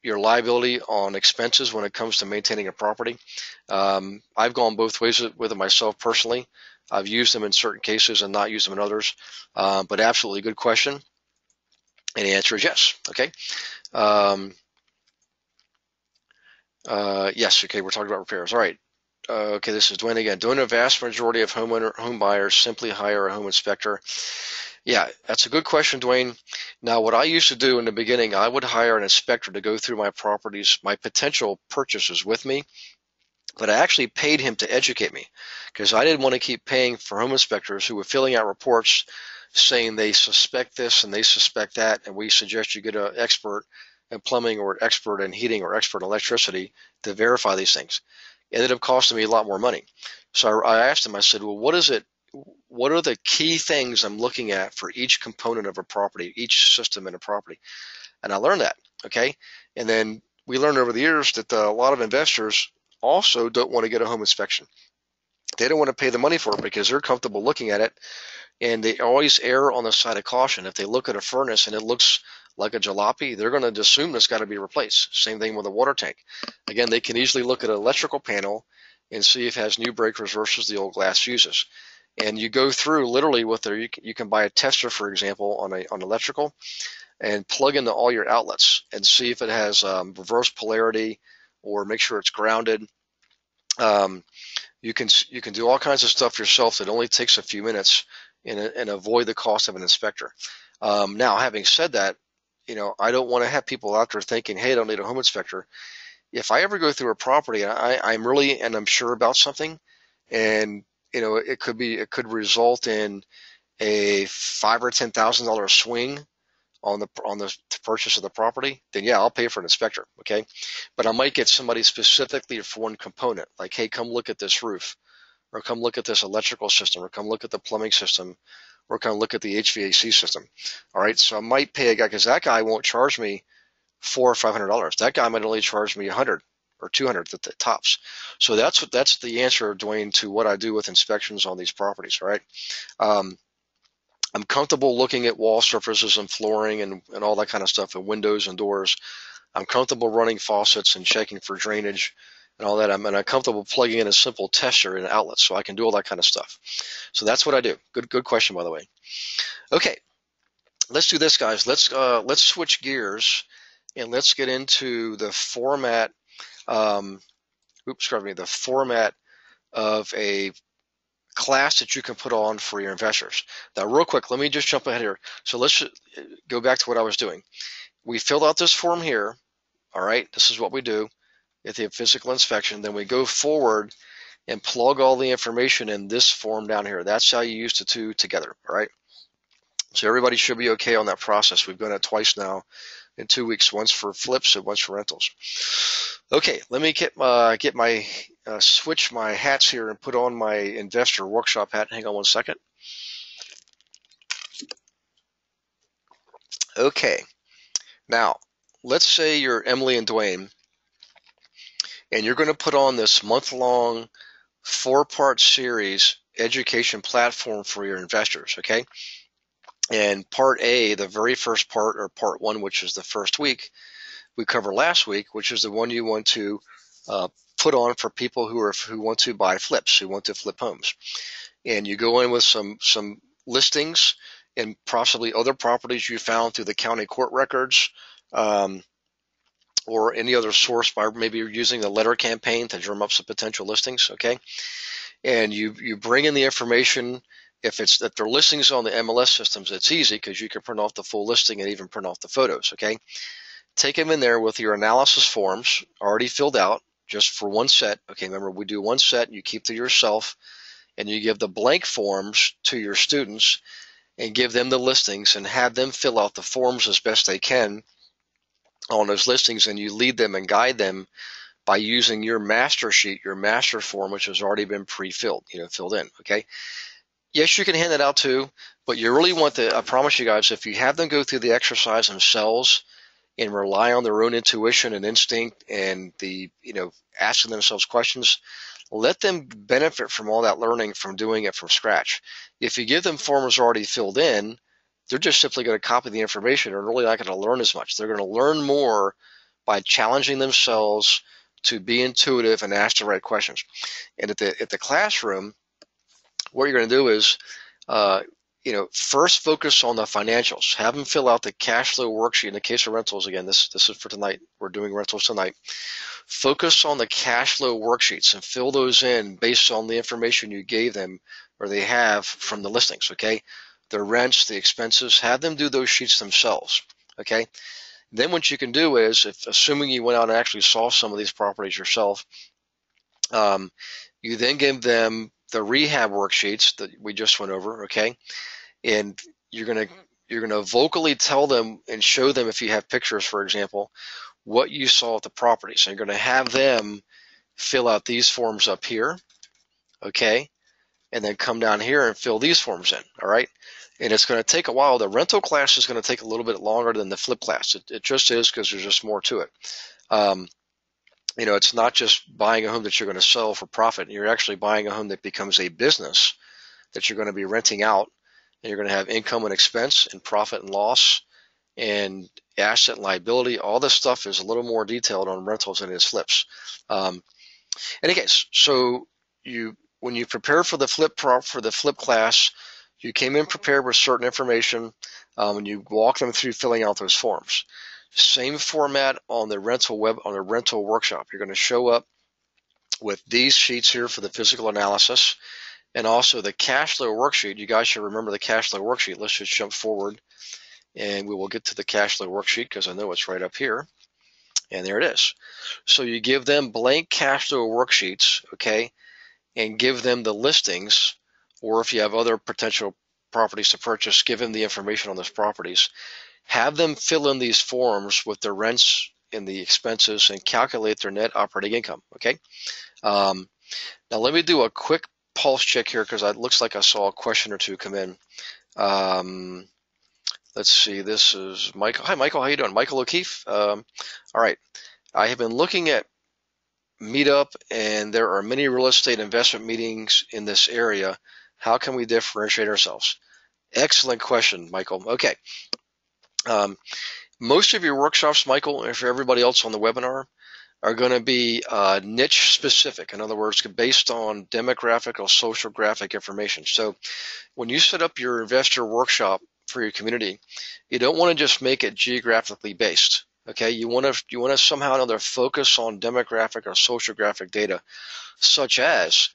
liability on expenses when it comes to maintaining a property. I've gone both ways with it myself personally. I've used them in certain cases and not used them in others. But absolutely good question. And the answer is yes. Okay. Yes. Okay. We're talking about repairs. All right. Okay. This is Dwayne again. Don't a vast majority of home buyers simply hire a home inspector? Yeah, that's a good question, Dwayne. Now, what I used to do in the beginning, I would hire an inspector to go through my properties, my potential purchases with me, but I actually paid him to educate me because I didn't want to keep paying for home inspectors who were filling out reports saying they suspect this and they suspect that, and we suggest you get an expert in plumbing or an expert in heating or expert in electricity to verify these things. It ended up costing me a lot more money. So I asked him, I said, well, what are the key things I'm looking at for each component of a property, each system in a property? And I learned that, okay? And then we learned over the years that a lot of investors also don't want to get a home inspection. They don't want to pay the money for it because they're comfortable looking at it, and they always err on the side of caution. If they look at a furnace and it looks like a jalopy, they're going to assume it's got to be replaced. Same thing with a water tank. Again, they can easily look at an electrical panel and see if it has new breakers versus the old glass fuses. And you go through literally with you can buy a tester, for example, on electrical, and plug into all your outlets and see if it has reverse polarity or make sure it's grounded. You can do all kinds of stuff yourself that only takes a few minutes and avoid the cost of an inspector. Now, having said that, I don't want to have people out there thinking, hey, I don't need a home inspector. If I ever go through a property and I'm sure about something, and it could result in a $5,000 or $10,000 swing on the purchase of the property, then yeah, I'll pay for an inspector, okay? But I might get somebody specifically for one component, like, hey, come look at this roof, or come look at this electrical system, or come look at the plumbing system, or come look at the HVAC system. All right, so I might pay a guy, because that guy won't charge me $400 or $500. That guy might only charge me 100 or 200 at the tops. So that's the answer, Dwayne, to what I do with inspections on these properties. All right. I'm comfortable looking at wall surfaces and flooring and all that kind of stuff, and windows and doors. I'm comfortable running faucets and checking for drainage and all that. I'm comfortable plugging in a simple tester in outlets, so I can do all that kind of stuff. So that's what I do. Good question, by the way. Okay, let's do this, guys. Let's switch gears and let's get into the format. The format of a class that you can put on for your investors. Now, real quick, let me just jump ahead here. So let's go back to what I was doing. We filled out this form here. All right, this is what we do at the physical inspection. Then we go forward and plug all the information in this form down here. That's how you use the two together. All right. So everybody should be okay on that process. We've done it twice now in 2 weeks, once for flips and once for rentals. Okay, let me get my switch my hats here and put on my investor workshop hat. Hang on one second. Okay, now let's say you're Emily and Dwayne, and you're going to put on this month-long 4-part series education platform for your investors. Okay, and part A, the very first part, or part 1, which is the first week, we covered last week, which is the one you want to put on for people who want to buy flips, who want to flip homes. And you go in with some listings and possibly other properties you found through the county court records, or any other source, by maybe you're using the letter campaign to drum up some potential listings. Okay, and you bring in the information. If they're listings on the MLS systems, it's easy because you can print off the full listing and even print off the photos. Okay, take them in there with your analysis forms already filled out, just for one set. Okay, remember, we do one set and you keep to yourself, and you give the blank forms to your students and give them the listings and have them fill out the forms as best they can on those listings, and you lead them and guide them by using your master sheet, your master form, which has already been pre-filled, filled in. Okay. Yes, you can hand it out too, but you really want to, I promise you guys, if you have them go through the exercise themselves and rely on their own intuition and instinct and asking themselves questions, let them benefit from all that learning from doing it from scratch. If you give them forms already filled in, they're just simply going to copy the information and really not going to learn as much. They're going to learn more by challenging themselves to be intuitive and ask the right questions. And at the classroom, what you're going to do is, first focus on the financials. Have them fill out the cash flow worksheet. In the case of rentals, again, this is for tonight. We're doing rentals tonight. Focus on the cash flow worksheets and fill those in based on the information you gave them or they have from the listings. Okay, the rents, the expenses. Have them do those sheets themselves. Okay. Then what you can do is, assuming you went out and actually saw some of these properties yourself, you then give them the rehab worksheets that we just went over, okay? And you're gonna vocally tell them and show them, if you have pictures, for example, what you saw at the property. So you're gonna have them fill out these forms up here, okay? And then come down here and fill these forms in, all right? And it's going to take a while. The rental class is going to take a little bit longer than the flip class. It just is, because there's just more to it. It's not just buying a home that you're going to sell for profit. You're actually buying a home that becomes a business that you're going to be renting out, and you're going to have income and expense and profit and loss and asset and liability. All this stuff is a little more detailed on rentals than it is flips. In any case, so when you prepare for the flip class, you came in prepared with certain information, and you walk them through filling out those forms. Same format on the rental workshop. You're going to show up with these sheets here for the physical analysis, and also the cash flow worksheet. You guys should remember the cash flow worksheet. Let's just jump forward, and we will get to the cash flow worksheet because I know it's right up here. And there it is. So you give them blank cash flow worksheets, okay, and give them the listings, or if you have other potential properties to purchase, give them the information on those properties, have them fill in these forms with the rents and the expenses and calculate their net operating income. Okay. Now let me do a quick pulse check here because it looks like I saw a question or two come in. Let's see. This is Michael. Hi, Michael. How you doing? Michael O'Keefe. All right. I have been looking at Meetup, and there are many real estate investment meetings in this area. How can we differentiate ourselves? Excellent question, Michael. Okay. Most of your workshops, Michael, and for everybody else on the webinar, are going to be niche specific. In other words, based on demographic or social graphic information. So when you set up your investor workshop for your community, you don't want to just make it geographically based. Okay, you want to somehow or another focus on demographic or social graphic data, such as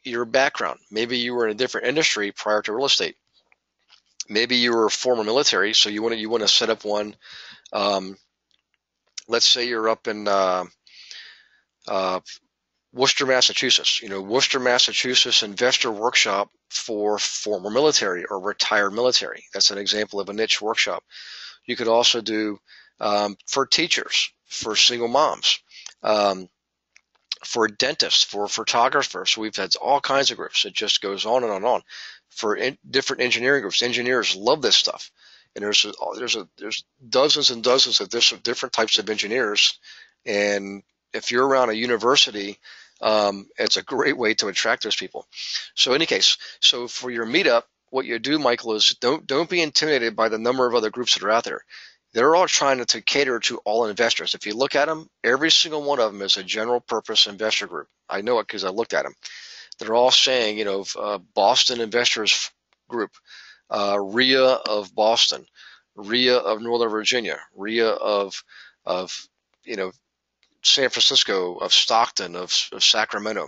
your background. Maybe you were in a different industry prior to real estate. Maybe you were former military, so you want to set up one. Let's say you're up in Worcester, Massachusetts. Worcester, Massachusetts investor workshop for former military or retired military. That's an example of a niche workshop. You could also do for teachers, for single moms, for dentists, for photographers. We've had all kinds of groups. It just goes on and on and on. For different engineering groups, engineers love this stuff, and there's dozens and dozens of different types of engineers. And if you're around a university, it's a great way to attract those people. So, in any case, so for your meetup, what you do, Michael, is don't be intimidated by the number of other groups that are out there. They're all trying to cater to all investors. If you look at them, every single one of them is a general purpose investor group. I know it because I looked at them. They're all saying, Boston Investors Group, RIA of Boston, RIA of Northern Virginia, RIA of San Francisco, of Stockton, of Sacramento,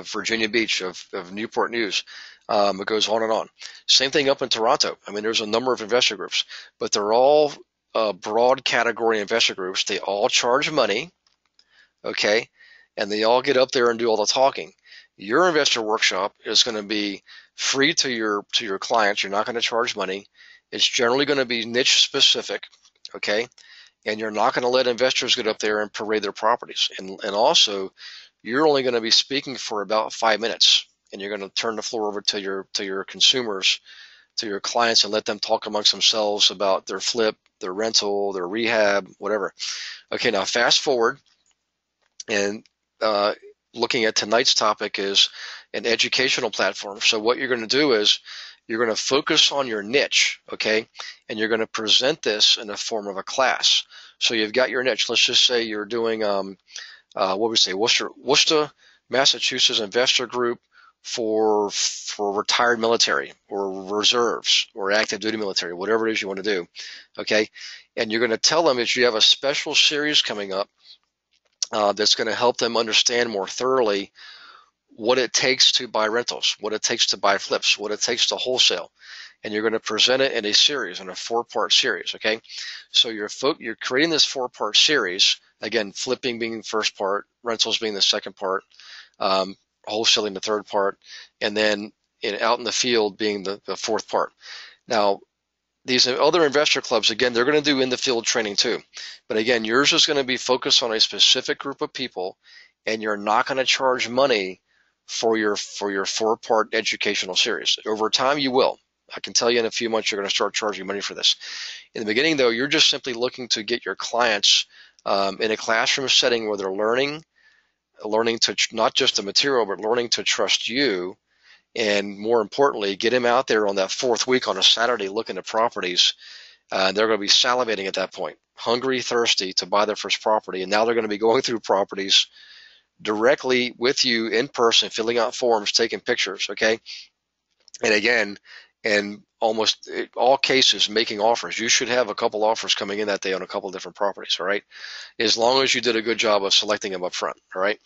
Virginia Beach, of Newport News. It goes on and on. Same thing up in Toronto. I mean, there's a number of investor groups, but they're all broad category investor groups. They all charge money, okay, and they all get up there and do all the talking. Your investor workshop is going to be free to your clients. You're not going to charge money. It's generally going to be niche specific, okay, and you're not going to let investors get up there and parade their properties. And also, you're only going to be speaking for about 5 minutes, and you're going to turn the floor over to your consumers, to your clients, and let them talk amongst themselves about their flip, their rental, their rehab, whatever. Okay, now fast forward, and looking at tonight's topic is an educational platform. So what you're going to do is you're going to focus on your niche, okay, and you're going to present this in the form of a class. So you've got your niche. Let's just say you're doing Worcester, Massachusetts Investor Group for retired military or reserves or active duty military, whatever it is you want to do, okay? And you're going to tell them that you have a special series coming up that's going to help them understand more thoroughly what it takes to buy rentals, what it takes to buy flips, what it takes to wholesale. And you're going to present it in a series, in a 4-part series, okay? So you're creating this 4-part series, again, flipping being the first part, rentals being the second part, wholesaling the third part, and then out in the field being the 4th part. Now, these other investor clubs, again, they're going to do in the field training too. But again, yours is going to be focused on a specific group of people, and you're not going to charge money for your 4-part educational series. Over time, you will. I can tell you in a few months you're going to start charging money for this. In the beginning, though, you're just simply looking to get your clients in a classroom setting where they're learning to not just the material, but learning to trust you. And more importantly, get them out there on that 4th week on a Saturday looking at properties. They're going to be salivating at that point, hungry, thirsty to buy their first property. And now they're going to be going through properties directly with you in person, filling out forms, taking pictures, okay? And again, in almost all cases, making offers. You should have a couple offers coming in that day on a couple of different properties, all right? As long as you did a good job of selecting them up front, all right?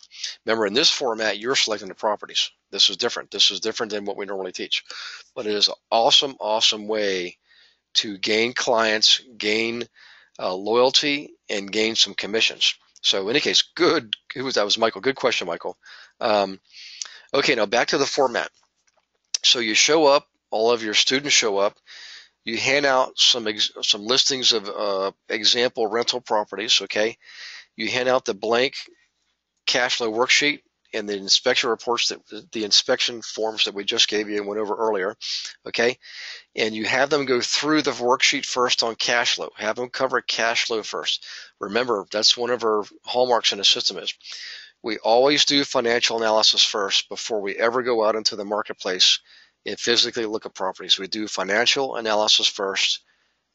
Remember, in this format, you're selecting the properties. This is different. This is different than what we normally teach. But it is an awesome, awesome way to gain clients, gain loyalty, and gain some commissions. So in any case, good. That was Michael. Good question, Michael. Okay, now back to the format. So you show up all of your students show up. You hand out some listings of example rental properties, okay? You hand out the blank cash flow worksheet and the inspection reports, the inspection forms that we just gave you and went over earlier, okay? And you have them go through the worksheet first on cash flow. Have them cover cash flow first. Remember, that's one of our hallmarks in the system is we always do financial analysis first before we ever go out into the marketplace and physically look at properties. We do financial analysis first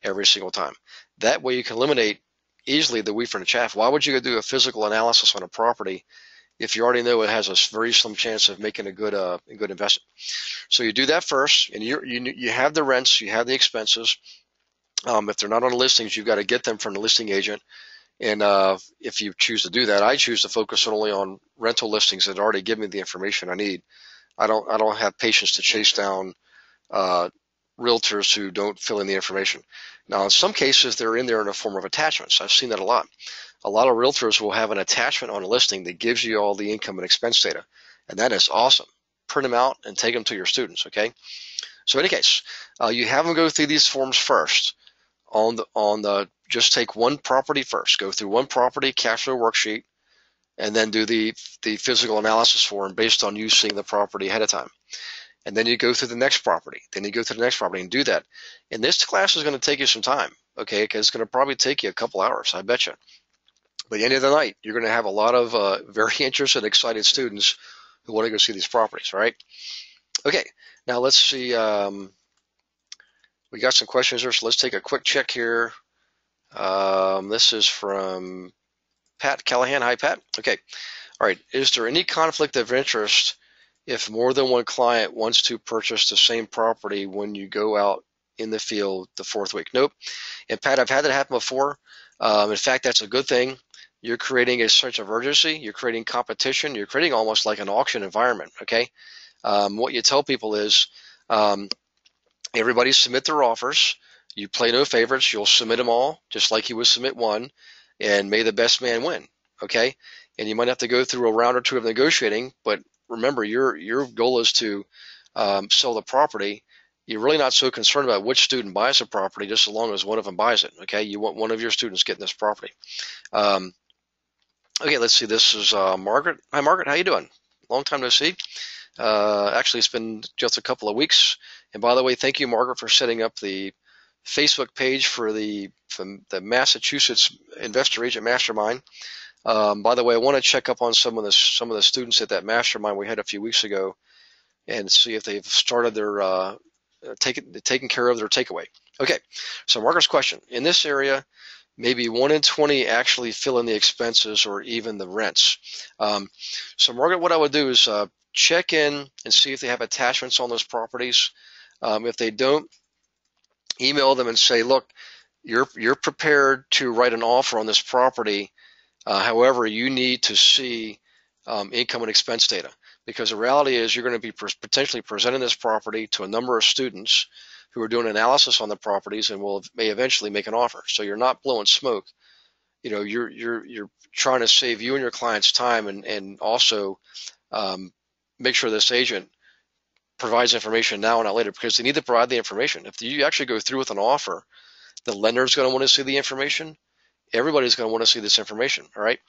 every single time. That way you can eliminate easily the wheat from the chaff. Why would you go do a physical analysis on a property if you already know it has a very slim chance of making a good investment? So you do that first, and you have the rents, you have the expenses. If they're not on the listings, you've got to get them from the listing agent. And if you choose to do that, I choose to focus only on rental listings that already give me the information I need. I don't have patience to chase down realtors who don't fill in the information. Now, in some cases, they're in there in a form of attachments. I've seen that a lot. A lot of realtors will have an attachment on a listing that gives you all the income and expense data, and that is awesome. Print them out and take them to your students, okay? So in any case, you have them go through these forms first. Just take one property first. Go through one property, cash flow worksheet, and then do the physical analysis form based on you seeing the property ahead of time. And then you go through the next property. Then you go to the next property and do that. And this class is going to take you some time, okay? Because it's going to probably take you a couple hours, I bet you. By the end of the night, you're going to have a lot of very interested, excited students who want to go see these properties, all right? Okay, now let's see. We got some questions here, so let's take a quick check here. This is from Pat Callahan. Hi, Pat. Okay. All right. Is there any conflict of interest if more than one client wants to purchase the same property when you go out in the field the fourth week? Nope. And Pat, I've had that happen before. In fact, that's a good thing. You're creating a sense of urgency. You're creating competition. You're creating almost like an auction environment. Okay. What you tell people is everybody submit their offers. You play no favorites. You'll submit them all, just like you would submit one, and may the best man win. Okay. And you might have to go through a round or two of negotiating, but remember, your goal is to sell the property. You're really not so concerned about which student buys the property, just as long as one of them buys it. Okay, you want one of your students getting this property. Okay, let's see. This is Margaret. Hi, Margaret. How you doing? Long time no see. Actually, it's been just a couple of weeks. And by the way, thank you, Margaret, for setting up the Facebook page for the Massachusetts Investor Agent Mastermind. By the way, I want to check up on some of the students at that mastermind we had a few weeks ago, and see if they've started their taking care of their takeaway. Okay, so Margaret's question: in this area, maybe 1 in 20 actually fill in the expenses or even the rents. So Margaret, what I would do is check in and see if they have attachments on those properties. If they don't, email them and say, look, you're prepared to write an offer on this property. However, you need to see income and expense data, because the reality is you're going to be potentially presenting this property to a number of students who are doing analysis on the properties and may eventually make an offer. So you're not blowing smoke. You know, you're trying to save you and your clients time, and also make sure this agent provides information now and not later, because they need to provide the information. If you actually go through with an offer, the lender's going to want to see the information. Everybody's going to want to see this information, all right?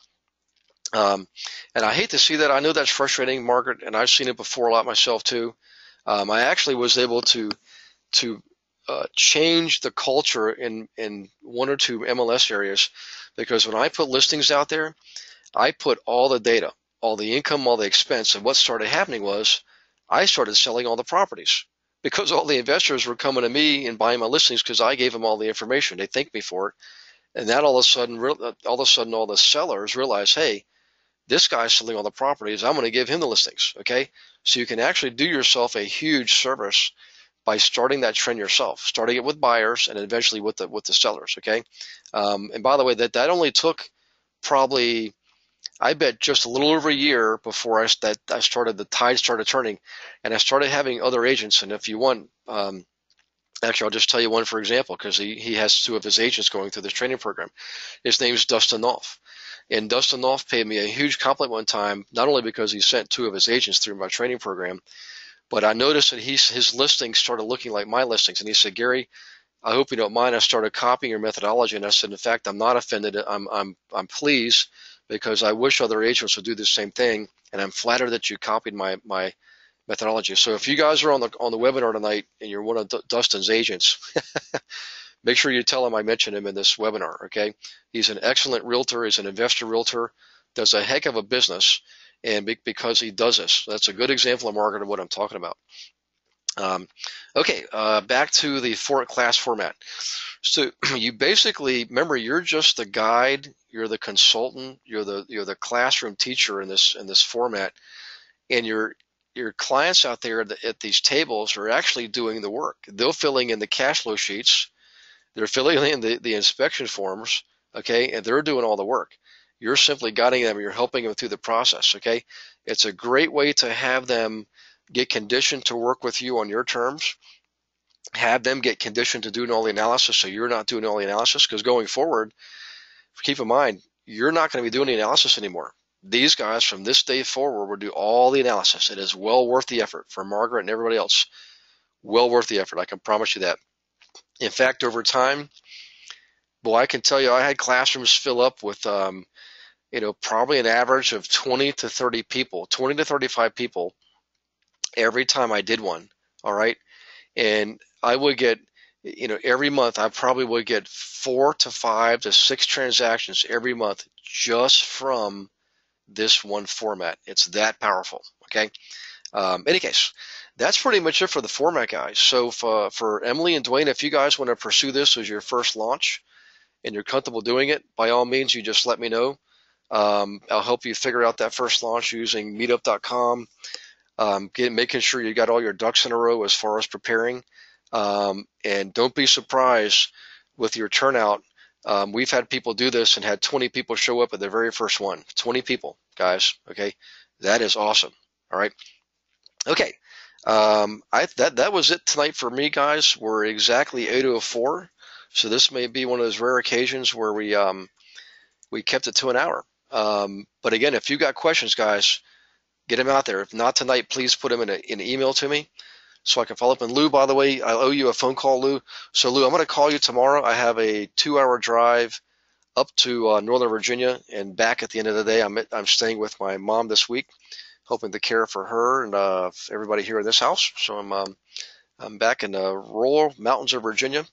And I hate to see that. I know that's frustrating, Margaret, and I've seen it before a lot myself too. I actually was able to change the culture in 1 or 2 MLS areas, because when I put listings out there, I put all the data, all the income, all the expense, and what started happening was I started selling all the properties, because all the investors were coming to me and buying my listings because I gave them all the information. They thanked me for it. And then all of a sudden, all the sellers realize, hey, this guy's selling all the properties. I'm going to give him the listings. Okay, so you can actually do yourself a huge service by starting that trend yourself, starting it with buyers and eventually with the sellers. Okay, and by the way, that only took probably, I bet, just a little over a year before the tide started turning, and I started having other agents. And if you want, actually, I'll just tell you one for example, because he has 2 of his agents going through this training program. His name is Dustin Knopf. And Dustin Knopf paid me a huge compliment one time, not only because he sent 2 of his agents through my training program, But I noticed that his listings started looking like my listings, and he said, Gary, I hope you don't mind. I started copying your methodology, and I said, in fact, I'm not offended. I'm pleased because I wish other agents would do the same thing, and I'm flattered that you copied my methodology. So if you guys are on the webinar tonight and you're one of Dustin's agents, make sure you tell him I mentioned him in this webinar. Okay, he's an excellent realtor. He's an investor realtor. Does a heck of a business, and because he does this, that's a good example of Margaret of what I'm talking about. Okay, back to the class format. So you basically remember you're just the guide, you're the consultant, you're the classroom teacher in this format, and your clients out there at these tables are actually doing the work. They're filling in the cash flow sheets, they're filling in the inspection forms, okay, and they're doing all the work. You're simply guiding them, you're helping them through the process, okay? It's a great way to have them get conditioned to work with you on your terms, have them get conditioned to doing all the analysis so you're not doing all the analysis, because going forward, keep in mind, you're not going to be doing the analysis anymore. These guys from this day forward will do all the analysis. It is well worth the effort for Margaret and everybody else. Well worth the effort. I can promise you that. In fact, over time, boy, I can tell you, I had classrooms fill up with, probably an average of 20 to 30 people, 20 to 35 people every time I did one. All right. And I would get, every month I probably would get 4 to 5 to 6 transactions every month just from this one format. It's that powerful. Okay. Any case, that's pretty much it for the format, guys. So for Emily and Dwayne, if you guys want to pursue this as your first launch and you're comfortable doing it, by all means, you just let me know. I'll help you figure out that first launch using meetup.com. Making sure you got all your ducks in a row as far as preparing. And don't be surprised with your turnout. We've had people do this and had 20 people show up at their very first one. 20 people, guys. Okay. That is awesome. All right. Okay. That was it tonight for me, guys. We're exactly 8:04. So this may be one of those rare occasions where we kept it to an hour. But again, if you got questions, guys, get them out there. If not tonight, please put them in an email to me so I can follow up. And Lou, by the way, I owe you a phone call, Lou. So Lou, I'm going to call you tomorrow. I have a 2-hour drive up to Northern Virginia and back at the end of the day. I'm staying with my mom this week, hoping to care for her and everybody here in this house. So I'm back in the rural mountains of Virginia,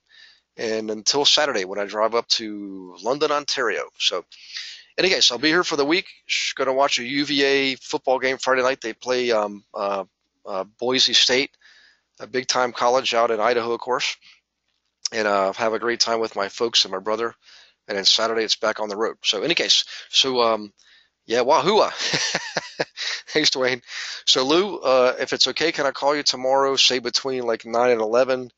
and until Saturday when I drive up to London, Ontario. So in any case, I'll be here for the week. Going to watch a UVA football game Friday night. They play Boise State, a big-time college out in Idaho, of course. And have a great time with my folks and my brother. And then Saturday, it's back on the road. So in any case, yeah, wahoo! Thanks, Dwayne. So Lou, if it's okay, can I call you tomorrow, say between like 9 and 11,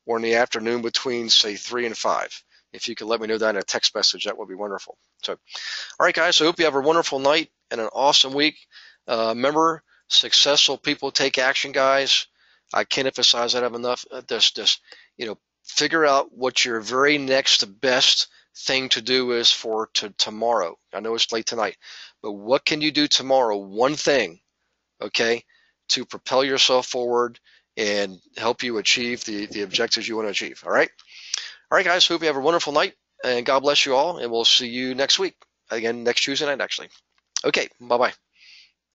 or in the afternoon between, say, 3 and 5? If you could let me know that in a text message, that would be wonderful. So, all right, guys, I hope you have a wonderful night and an awesome week. Remember, successful people take action, guys. I can't emphasize that enough. Just figure out what your very next best thing to do is for tomorrow. I know it's late tonight, but what can you do tomorrow? One thing, okay, to propel yourself forward and help you achieve the objectives you want to achieve. All right? All right, guys, hope you have a wonderful night, and God bless you all, and we'll see you next week. Again, next Tuesday night, actually. Okay, bye-bye.